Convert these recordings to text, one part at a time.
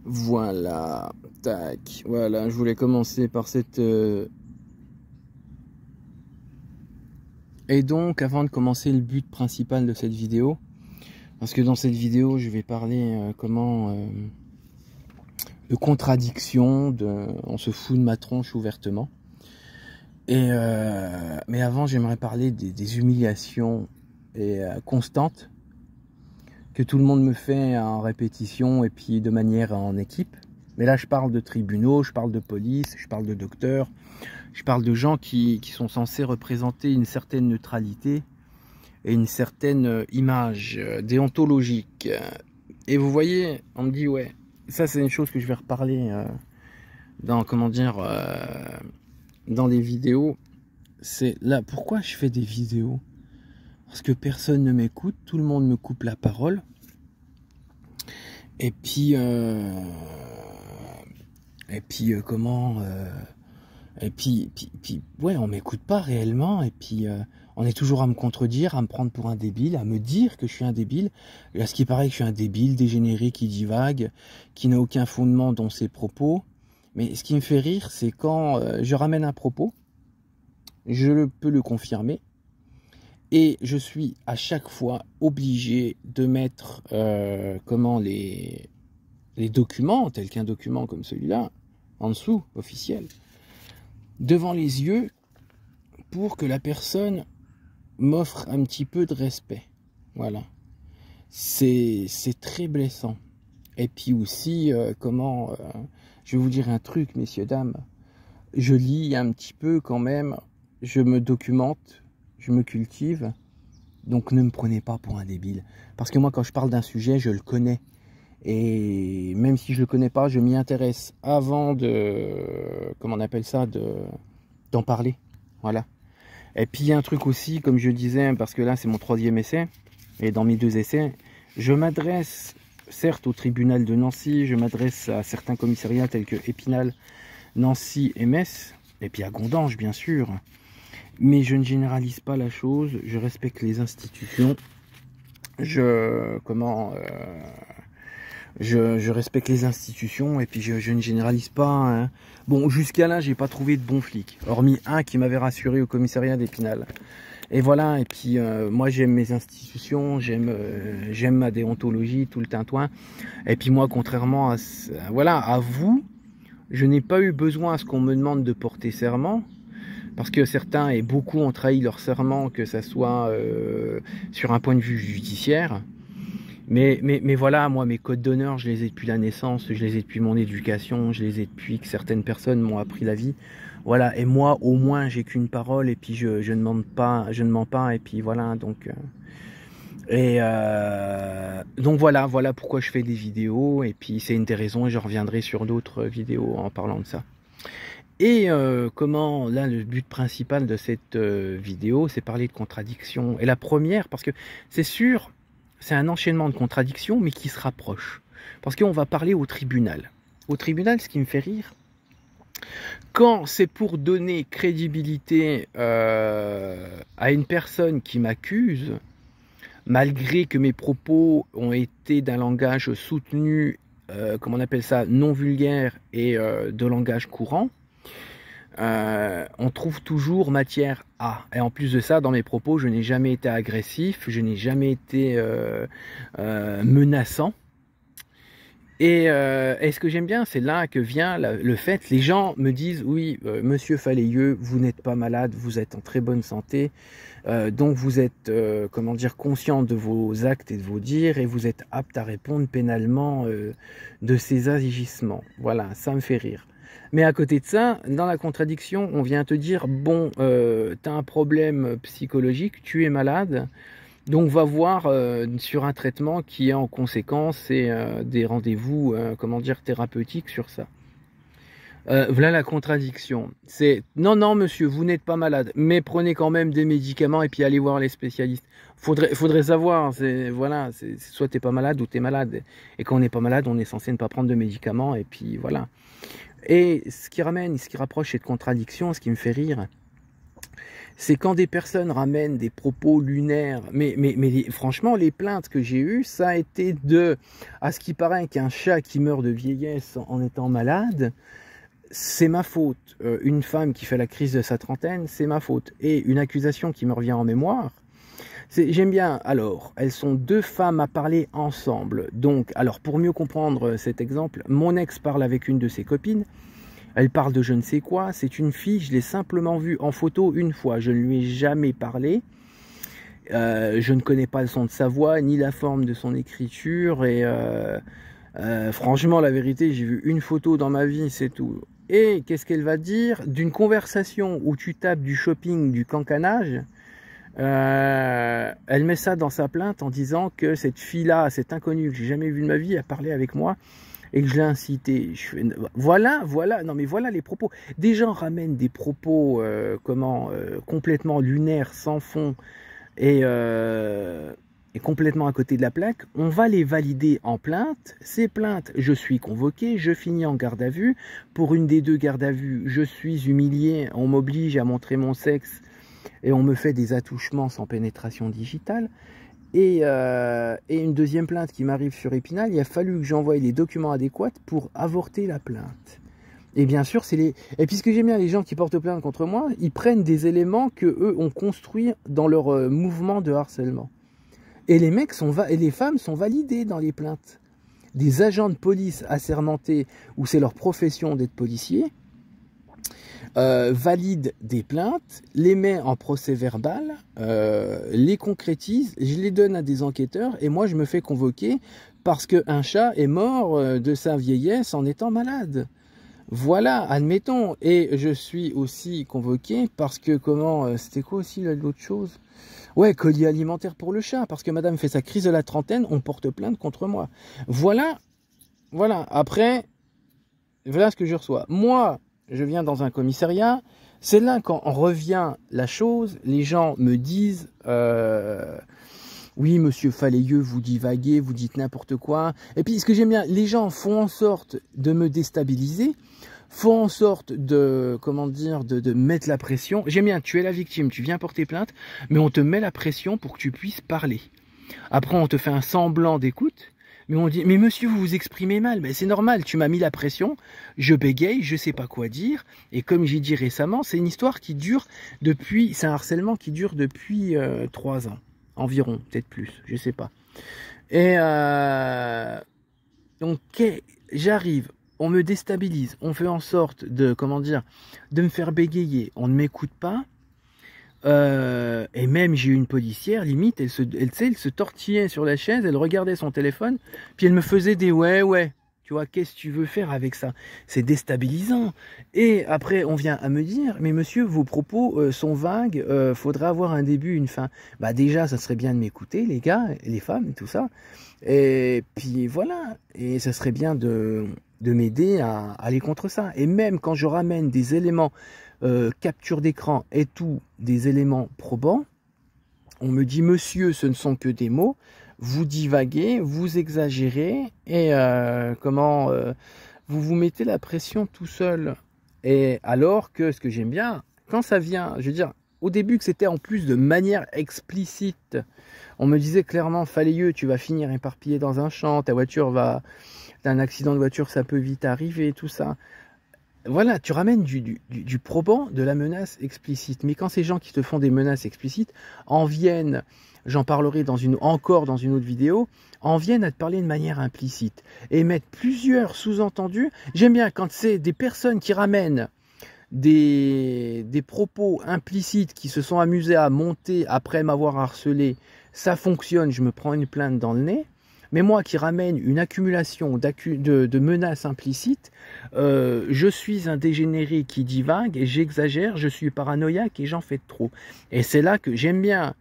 Voilà, tac, voilà, je voulais commencer par cette... Et donc, avant de commencer le but principal de cette vidéo, parce que dans cette vidéo, je vais parler de contradiction, on se fout de ma tronche ouvertement. Mais avant, j'aimerais parler des humiliations constantes que tout le monde me fait en répétition et puis de manière en équipe. Mais là, je parle de tribunaux, je parle de police, je parle de docteurs, je parle de gens qui sont censés représenter une certaine neutralité et une certaine image déontologique. Et vous voyez, on me dit, ouais, ça c'est une chose que je vais reparler dans, dans les vidéos. C'est là, pourquoi je fais des vidéos? Parce que personne ne m'écoute, tout le monde me coupe la parole. Et puis, ouais, on m'écoute pas réellement. Et puis, on est toujours à me contredire, à me prendre pour un débile, à me dire que je suis un débile. Et à ce qui paraît que je suis un débile, dégénéré, qui divague, qui n'a aucun fondement dans ses propos. Mais ce qui me fait rire, c'est quand je ramène un propos, je peux le confirmer. Et je suis à chaque fois obligé de mettre les documents, tels qu'un document comme celui-là, en dessous, officiel, devant les yeux, pour que la personne m'offre un petit peu de respect. Voilà. C'est très blessant. Et puis aussi, je vais vous dire un truc, messieurs, dames. Je lis un petit peu quand même, je me documente, je me cultive, donc ne me prenez pas pour un débile. Parce que moi, quand je parle d'un sujet, je le connais. Et même si je le connais pas, je m'y intéresse avant d'en parler. Voilà. Et puis, il y a un truc aussi, comme je disais, parce que là, c'est mon 3e essai, et dans mes 2 essais, je m'adresse, certes, au tribunal de Nancy, je m'adresse à certains commissariats tels que Épinal, Nancy et Metz, et puis à Gondange, bien sûr. Mais je ne généralise pas la chose, je respecte les institutions, je respecte les institutions et puis je ne généralise pas. Hein. Bon, jusqu'à là, j'ai pas trouvé de bons flics, hormis un qui m'avait rassuré au commissariat d'Épinal. Et voilà, et puis moi j'aime mes institutions, j'aime ma déontologie, tout le tintouin. Et puis moi, contrairement à vous, je n'ai pas eu besoin à ce qu'on me demande de porter serment. Parce que certains et beaucoup ont trahi leur serment, que ça soit sur un point de vue judiciaire. Mais voilà, moi, mes codes d'honneur, je les ai depuis la naissance, je les ai depuis mon éducation, je les ai depuis que certaines personnes m'ont appris la vie. Voilà, et moi, au moins, j'ai qu'une parole, et puis je ne mens pas, et puis voilà, donc voilà pourquoi je fais des vidéos, et puis c'est une des raisons, et je reviendrai sur d'autres vidéos en parlant de ça. Et là, le but principal de cette vidéo, c'est parler de contradictions. Et la première, parce que c'est sûr, c'est un enchaînement de contradictions, mais qui se rapproche. Parce qu'on va parler au tribunal. Au tribunal, ce qui me fait rire, quand c'est pour donner crédibilité à une personne qui m'accuse, malgré que mes propos ont été d'un langage soutenu, non vulgaire et de langage courant, on trouve toujours matière à. Et en plus de ça, dans mes propos, je n'ai jamais été agressif, je n'ai jamais été menaçant. Et ce que j'aime bien, c'est là que vient le fait, les gens me disent, oui, monsieur Faléieux, vous n'êtes pas malade, vous êtes en très bonne santé, donc vous êtes, conscient de vos actes et de vos dires, et vous êtes apte à répondre pénalement de ces agissements. Voilà, ça me fait rire. Mais à côté de ça, dans la contradiction, on vient te dire, bon, tu as un problème psychologique, tu es malade, donc va voir sur un traitement qui est en conséquence et des rendez-vous, thérapeutiques sur ça. Voilà la contradiction. C'est, non, monsieur, vous n'êtes pas malade, mais prenez quand même des médicaments et puis allez voir les spécialistes. Faudrait savoir, soit t'es pas malade ou t'es malade. Et quand on n'est pas malade, on est censé ne pas prendre de médicaments et puis voilà. Et ce qui rapproche cette contradiction, ce qui me fait rire, c'est quand des personnes ramènent des propos lunaires. Mais franchement, les plaintes que j'ai eues, ça a été à ce qui paraît qu'un chat qui meurt de vieillesse en étant malade, c'est ma faute. Une femme qui fait la crise de sa trentaine, c'est ma faute. Et une accusation qui me revient en mémoire, j'aime bien. Alors, elles sont deux femmes à parler ensemble. Donc, alors pour mieux comprendre cet exemple, mon ex parle avec une de ses copines. Elle parle de je ne sais quoi, c'est une fille, je l'ai simplement vue en photo une fois, je ne lui ai jamais parlé, je ne connais pas le son de sa voix, ni la forme de son écriture, et franchement la vérité, j'ai vu une photo dans ma vie, c'est tout. Et qu'est-ce qu'elle va dire? D'une conversation où tu tapes du shopping, du cancanage, elle met ça dans sa plainte en disant que cette fille-là, cette inconnue que j'ai jamais vue de ma vie, a parlé avec moi, et que je l'ai incité. Voilà, non mais voilà les propos. Des gens ramènent des propos complètement lunaires, sans fond, et complètement à côté de la plaque. On va les valider en plainte. Ces plaintes, je suis convoqué, je finis en garde à vue. Pour une des deux gardes à vue, je suis humilié, on m'oblige à montrer mon sexe, et on me fait des attouchements sans pénétration digitale. Et une deuxième plainte qui m'arrive sur Épinal, il a fallu que j'envoie les documents adéquats pour avorter la plainte. Et bien sûr, et puisque j'aime bien les gens qui portent plainte contre moi, ils prennent des éléments que eux ont construits dans leur mouvement de harcèlement. Et les mecs et les femmes sont validés dans les plaintes. Des agents de police assermentés, où c'est leur profession d'être policier, valide des plaintes, les met en procès verbal, les concrétise, je les donne à des enquêteurs et moi je me fais convoquer parce qu'un chat est mort de sa vieillesse en étant malade. Voilà, admettons. Et je suis aussi convoqué parce que c'était quoi aussi l'autre chose? Ouais, colis alimentaire pour le chat, parce que madame fait sa crise de la trentaine, on porte plainte contre moi. Voilà. Après, voilà ce que je reçois. Moi, je viens dans un commissariat, c'est là quand on revient la chose, les gens me disent oui monsieur Faléieux, vous divaguez, vous dites n'importe quoi. Et puis ce que j'aime bien, les gens font en sorte de me déstabiliser, font en sorte de mettre la pression. J'aime bien, tu es la victime, tu viens porter plainte, mais on te met la pression pour que tu puisses parler. Après on te fait un semblant d'écoute. Mais on dit, mais monsieur, vous vous exprimez mal. Mais c'est normal, tu m'as mis la pression, je bégaye, je sais pas quoi dire. Et comme j'ai dit récemment, c'est une histoire qui dure c'est un harcèlement qui dure depuis 3 ans. Environ, peut-être plus, je sais pas. Et donc, j'arrive, on me déstabilise, on fait en sorte de me faire bégayer, on ne m'écoute pas. Et même j'ai eu une policière, limite, elle se tortillait sur la chaise, elle regardait son téléphone, puis elle me faisait des ouais, tu vois, qu'est-ce que tu veux faire avec ça? C'est déstabilisant. Et après, on vient à me dire, mais monsieur, vos propos sont vagues, faudrait avoir un début, une fin. Bah déjà, ça serait bien de m'écouter, les gars, les femmes, et tout ça. Et puis voilà, et ça serait bien de m'aider à aller contre ça. Et même quand je ramène des éléments, capture d'écran et tout, des éléments probants, on me dit monsieur, ce ne sont que des mots, vous divaguez, vous exagérez, et vous vous mettez la pression tout seul. Et alors que ce que j'aime bien, quand ça vient, je veux dire, au début que c'était en plus de manière explicite, on me disait clairement, Faléieux, tu vas finir éparpillé dans un champ, ta voiture un accident de voiture, ça peut vite arriver, tout ça. Voilà, tu ramènes du probant, de la menace explicite. Mais quand ces gens qui te font des menaces explicites en viennent, j'en parlerai encore dans une autre vidéo, en viennent à te parler de manière implicite et mettre plusieurs sous-entendus. J'aime bien quand c'est des personnes qui ramènent des propos implicites qui se sont amusés à monter après m'avoir harcelé. Ça fonctionne, je me prends une plainte dans le nez. Mais moi qui ramène une accumulation de menaces implicites, je suis un dégénéré qui divague et j'exagère, je suis paranoïaque et j'en fais trop. Et c'est là que j'aime bien,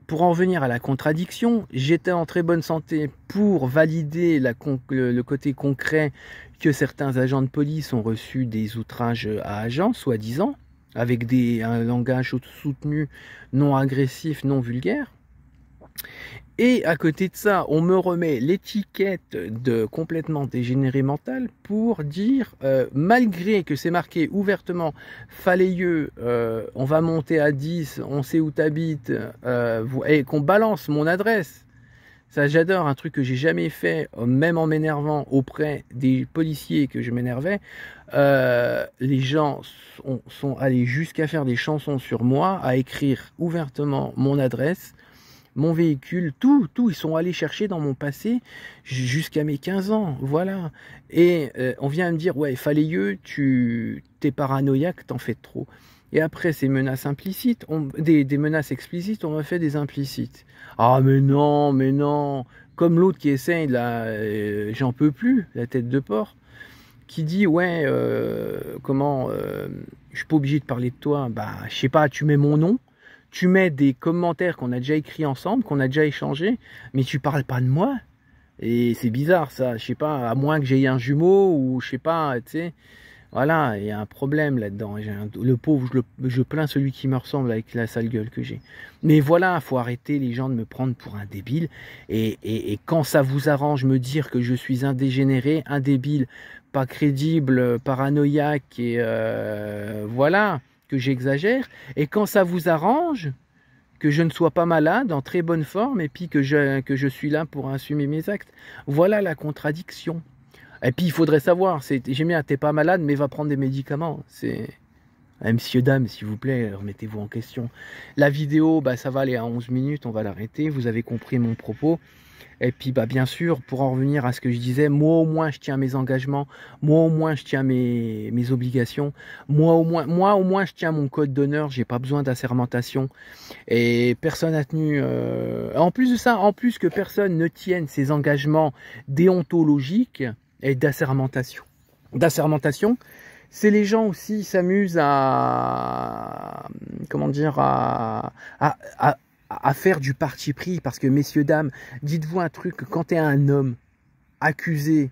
pour en venir à la contradiction, j'étais en très bonne santé pour valider le côté concret que certains agents de police ont reçu des outrages à agents, soi-disant, avec un langage soutenu, non agressif, non vulgaire. Et à côté de ça, on me remet l'étiquette de complètement dégénéré mental pour dire, malgré que c'est marqué ouvertement, Faléieux, on va monter à 10, on sait où t'habites, et qu'on balance mon adresse. Ça, j'adore, un truc que j'ai jamais fait, même en m'énervant auprès des policiers que je m'énervais. Les gens sont allés jusqu'à faire des chansons sur moi, à écrire ouvertement mon adresse, mon véhicule, tout, ils sont allés chercher dans mon passé jusqu'à mes 15 ans, voilà. Et on vient me dire, ouais, Faléieux, t'es paranoïaque, t'en fais trop. Et après ces menaces implicites, des menaces explicites, on m'a fait des implicites. Ah mais non, comme l'autre qui essaye, là, j'en peux plus, la tête de porc, qui dit, ouais, je suis pas obligé de parler de toi, bah, je sais pas, tu mets mon nom, tu mets des commentaires qu'on a déjà écrits ensemble, qu'on a déjà échangés, mais tu parles pas de moi. Et c'est bizarre ça, je sais pas, à moins que j'aie un jumeau ou je sais pas, tu sais. Voilà, il y a un problème là-dedans. Le pauvre, je plains celui qui me ressemble avec la sale gueule que j'ai. Mais voilà, il faut arrêter les gens de me prendre pour un débile. Et quand ça vous arrange me dire que je suis un dégénéré, un débile, pas crédible, paranoïaque, et voilà, que j'exagère. Et quand ça vous arrange que je ne sois pas malade, en très bonne forme, et puis que je suis là pour assumer mes actes. Voilà la contradiction. Et puis il faudrait savoir, j'aime bien, t'es pas malade, mais va prendre des médicaments. C'est, monsieur, dame, s'il vous plaît, remettez-vous en question. La vidéo, bah, ça va aller à 11 minutes, on va l'arrêter, vous avez compris mon propos. Et puis bah, bien sûr, pour en revenir à ce que je disais, moi au moins je tiens mes engagements, moi au moins je tiens mes obligations, moi au moins je tiens mon code d'honneur, j'ai pas besoin d'assermentation. Et personne n'a tenu... En plus de ça, en plus que personne ne tienne ses engagements déontologiques, et d'assermentation. C'est les gens aussi s'amusent à, comment dire, à faire du parti pris, parce que messieurs, dames, dites-vous un truc, quand tu es un homme accusé,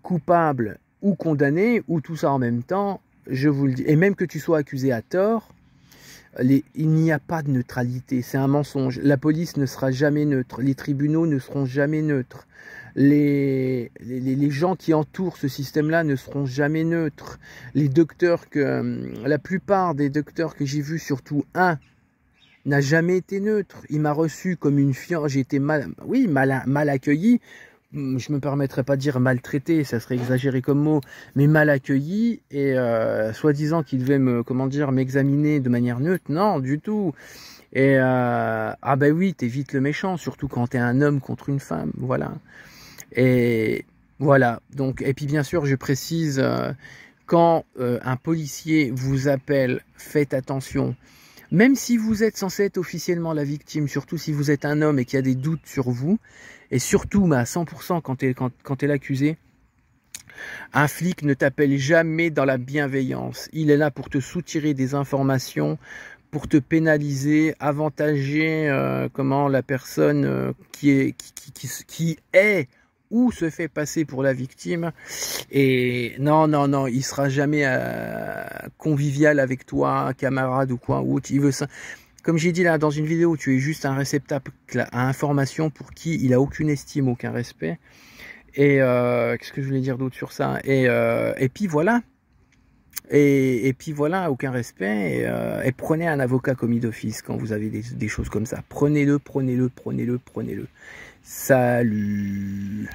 coupable ou condamné, ou tout ça en même temps, je vous le dis, et même que tu sois accusé à tort, il n'y a pas de neutralité, c'est un mensonge. La police ne sera jamais neutre, les tribunaux ne seront jamais neutres. Les gens qui entourent ce système-là ne seront jamais neutres. Les docteurs la plupart des docteurs que j'ai vus, surtout un, n'a jamais été neutre. Il m'a reçu comme une fiance. J'ai été mal accueilli. Je me permettrais pas de dire maltraité, ça serait exagéré comme mot, mais mal accueilli et soi-disant qu'il devait m'examiner de manière neutre. Non, du tout. Et ah ben oui, t'évites le méchant, surtout quand t'es un homme contre une femme, voilà. Et voilà, donc, et puis bien sûr, je précise, quand un policier vous appelle, faites attention. Même si vous êtes censé être officiellement la victime, surtout si vous êtes un homme et qu'il y a des doutes sur vous, et surtout à 100% quand tu es l'accusé, un flic ne t'appelle jamais dans la bienveillance. Il est là pour te soutirer des informations, pour te pénaliser, avantager la personne qui est ou se fait passer pour la victime. Et non, il sera jamais convivial avec toi, camarade ou quoi, ou il veut ça. Comme j'ai dit là dans une vidéo, tu es juste un réceptacle à information pour qui il a aucune estime, aucun respect. Et qu'est-ce que je voulais dire d'autre sur ça? Et puis voilà. Et puis voilà, aucun respect. Et prenez un avocat commis d'office quand vous avez des choses comme ça. Prenez-le. Salut.